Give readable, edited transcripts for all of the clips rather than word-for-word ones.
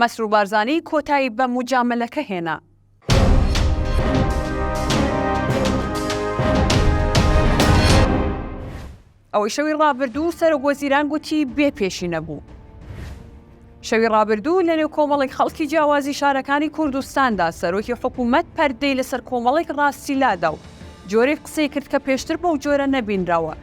مەسرور بارزانی کۆتایی بە موجاملەکە هێنا. ئەوەی شەوی ڕابردوو سەرۆکوەزیران گوتی بێ پێشینە بوو. شەوی ڕابردوو لە نێو کۆمەڵێک خەڵکی جیاوازی شارەکانی کوردستاندا سەرۆکی حکوومەت پەردەی لەسەر کۆمەڵێک ڕاستی لادا و جۆرێک قسەی کرد کە پێشتر بەو جۆرە نەبینراوە.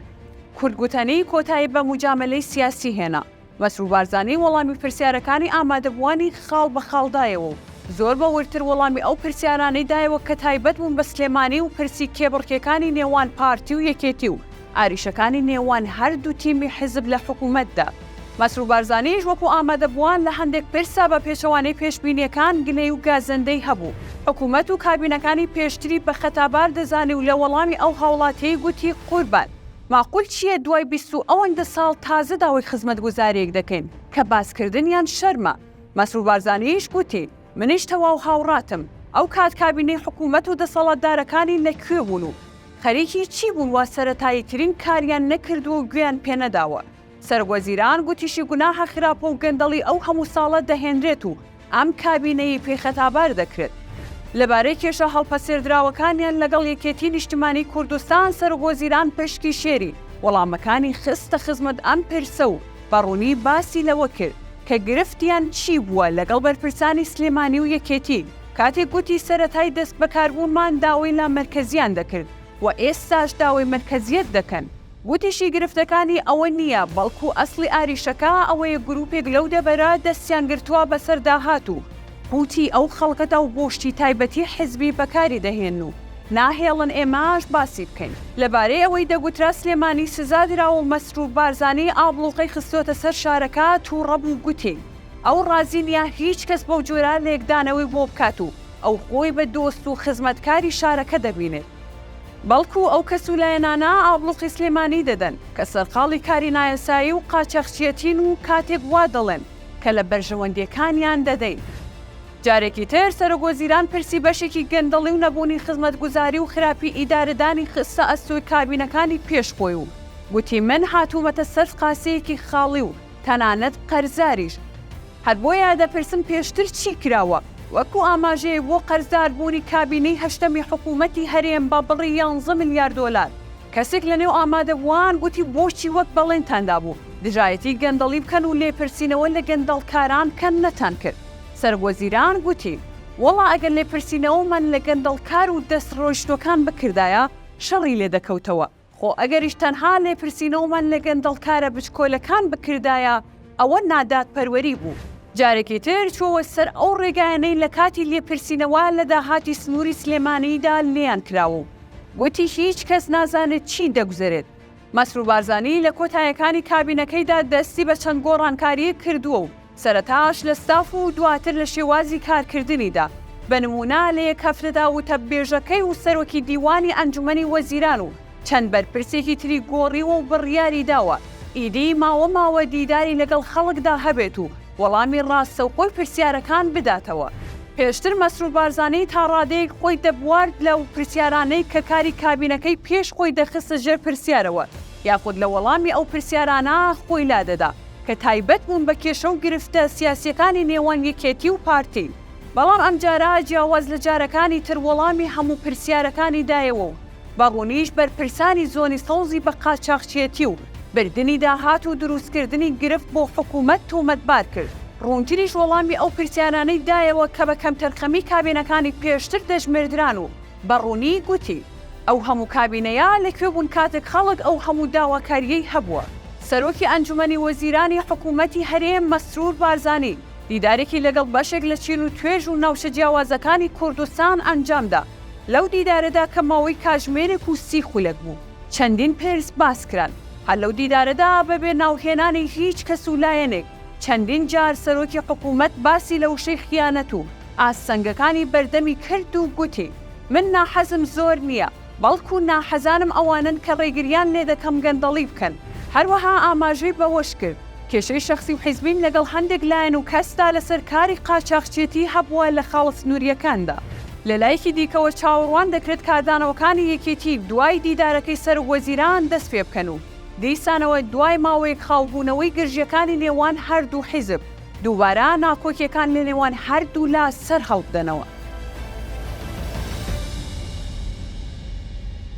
کورد گوتەنەی کۆتایی بە موجاملەی سیاسی هێنا. مەسرور بارزانی وەڵامی پرسیارەکانی ئامادەبووانی خاڵ بە خاڵدایەوە و زۆر بەورتر وەڵامی ئەو پرسیارانەی دایەوە کە تایبەت بوون بە سلێمانی و پرسی کێبڕکێکانی نێوان پارتی و یەکێتی و ئاریشەکانی نێوان هەردوو تیمی حزب لە حکوومەتدا. مەسرور بارزانیش وەکو ئامادەبووان لە هەندێک پرسا بە پێچەوانەی پێشبینیەکان گلەی و گازەندەی هەبوو. حکوومەت و کابینەکانی پێشتری بە خەتابار دەزانی و لە وەڵامی ئەو هاوڵاتیەی گوتی قوربان ماقول چییە دوای 20 ئەوەندە ساڵ تازە داوای خزمەتگوزاریەک دەکەین کە باسکردنیان شەرمە. مەسرور بارزانیش گوتی منیش تەواو هاوڕاتم ئەو کات کابینەی حکوومەت و دەسەڵاتدارەکانی لەکوێ بوون و خەریکی چی بوون وا سەرەتاییترین کاریان نەکردووە و گوێیان پێنەداوە. سەرۆکوەزیران گوتیشی گوناحە خراپە و گەندەڵی ئەو هەموو ساڵە دەهێنرێت و ئەم کابینەی پێخەتابار دەکرێت. لەبارەی کێشە هەڵپەسێردراوەکانیان لەگەڵ یەکێتی نیشتیمانی کوردستان سەرۆکوەزیران پشکی شێری وەڵامەکانی خستە خزمەت ئەم پرسە و بەڕوونی باسی لەوە کرد کە گرفتیان چی بووە لەگەڵ بەرپرسانی سلێمانی و یەکێتی کاتێک گوتی سەرەتای دەست بەکاربوونمان داوای لامەرکەزیان دەکرد و ئێستاش داوای مەرکەزیەت دەکەن. گوتیشی گرفتەکانی ئەوە نییە بەڵکو ئەسڵی ئاریشەکە ئەوەیە گروپێک لەو دەبەرە دەستیان گرتووە بەسەر داهات و قوتی ئەو خەڵکەتە و بۆشتی تایبەتی حزبی بەکاری دەهێن و ناهێڵن ئێماش باسی بکەین. لەبارەی ئەوەی دەگوترا سلێمانی سزا دراوە و مەسرور بارزانی ئابڵوقەی خستۆتە سەر شارەکە تووڕە بوو گوتی ئەو ڕازی نیە هیچ کەس بەو جۆرە لێکدانەوەی بۆ بکات و ئەو خۆی بە دۆست و خزمەتکاری شارەکە دەبینێت. بەڵکو ئەو کەسولایەنانە ئابڵوقی سلێمانی دەدەن کە سەرقاڵی کاری نایەسایی و قاچەخچیەتین و کاتێک وا دەڵێن کە لە بەرژەوەندیەکانیان دەدەین. جارێکی تر سەرۆکوەزیران پرسی بەشێکی گەندەڵی و نەبوونی خزمەتگوزاری و خراپی ئیدارەدانی خستە ئەستۆی کابینەکانی پێشخۆی و گوتی من هاتوومەتە سەر قاسەیەکی خاڵی و تەنانەت قەرزاریش. هەر بۆیە دەپرسم پێشتر چی کراوە وەکو ئاماژەیە بۆ قەرزداربوونی کابینەی هەشتەمی حکوومەتی هەرێم بە بڕی 11 میلیارد دۆلار. کەسێک لەنێو ئامادەبووان گوتی بۆچی وەک بەڵێنتاندا بوو دژایەتی گەندەڵی بکەن و لێپرسینەوە لە گەندەڵکاران کەن نەتان کرد. سەرۆکوەزیران گوتی وەڵا ئەگەر لێپرسینەوەمان لە گەندەڵکار و دەستڕۆیشتۆکان بکردایە شەڕی لێ دەکەوتەوە. خۆ ئەگەریش تەنها لێپرسینەوەمان لە گەندەڵکارە بچکۆلەکان بکردایە ئەوە نادادپەروەری بوو. جارێکی تر چۆوە سەر ئەو ڕێگایانەی لە کاتی لێپرسینەوە لە داهاتی سنووری سلێمانیدا لێیان کراوە. گوتی هیچ کەس نازانێت چی دەگوزارێت. مەسرور بارزانی لە کۆتاییەکانی کابینەکەیدا دەستی بە چەند گۆڕانکاری کردووە و سەرەتاش لە ستاف و دواتر لە شێوازی کارکردنیدا بە نمونا لە یەک هەفتەدا وتە بێژەکەی و سەرۆکی دیوانی ئەنجومەنی وەزیران و چەند بەرپرسێکی تری گۆڕیوە و بڕیاری داوە ئیدی ماوە دیداری لەگەڵ خەڵکدا هەبێت و وەڵامی ڕاستەوخۆی پرسیارەکان بداتەوە. پێشتر مەسرور بارزانی تا ڕادەیەک خۆی دەبوارد لەو پرسیارانەی کە کاری کابینەکەی پێش خۆی دەخستە ژێر پرسیارەوە یاخود لە وەڵامی ئەو پرسیارانە خۆی لادەدا کە تایبەت بوون بە کێشە و گرفتە سیاسیەکانی نێوان یەکێتی و پارتی. بەڵام ئەمجارە جیاواز لە جارەکانی تر وەڵامی هەموو پرسیارەکانی دایەوە و بەڕوونیش بەرپرسانی زۆنی سەوزی بە قاچاقچیەتی و بردننی داهات و دروستکردنی گرفت بۆ حکوومەت تۆمەتبار کرد. ڕوونتریش وەڵامی ئەو پرسیارانەی دایەوە کە بە کەمتەرخەمی کابینەکانی پێشتر دەژمێردران و بەڕوونی گوتی ئەو هەموو کابینەیە لەکوێ بوون کاتێک خەڵک ئەو هەموو داواکاریەی هەبووە. سەرۆکی ئەنجومەنی وەزیرانی حکوومەتی هەرێم مەسرور بارزانی دیدارێکی لەگەڵ بەشێک لە چین و توێژ و ناوچە جیاوازەکانی کوردستان ئەنجامدا. لەو دیدارەدا کە ماوەی کاتژمێرێک و 30 خولەک بوو چەندین پرس باس کران. هەر لەو دیدارەدا بەبێ ناوهێنانی هیچ کەس و لایەنێک چەندین جار سەرۆکی حکوومەت باسی لە وشەی خیانەت و ئاسەنگەکانی بەردەمی کرد و گوتی من ناحەزم زۆر نییە بەڵکو ناحەزانم ئەوانن کە ڕێگریان لێ دەکەم گەندەڵی بکەن. هەروەها ئاماژەی بەوەش کرد کێشەی شەخسی و حیزبیم لەگەڵ هەندێک لایەن و کەستا لەسەر کاری قاچاقچێتی هەبووە لە خاڵە سنووریەکاندا. لە لایەکی دیکەوە چاوەڕوان دەکرێت کاردانەوەکانی یەکێتی دوای دیدارەکەی سەرۆکوەزیران دەست پێ بکەن و دیسانەوە دوای ماوەیەک خاوبوونەوەی گرژیەکانی نێوان هەردوو حیزب دووبارە ناکۆکیەکان لە نێوان هەردوو لا سەر هەڵبدەنەوە.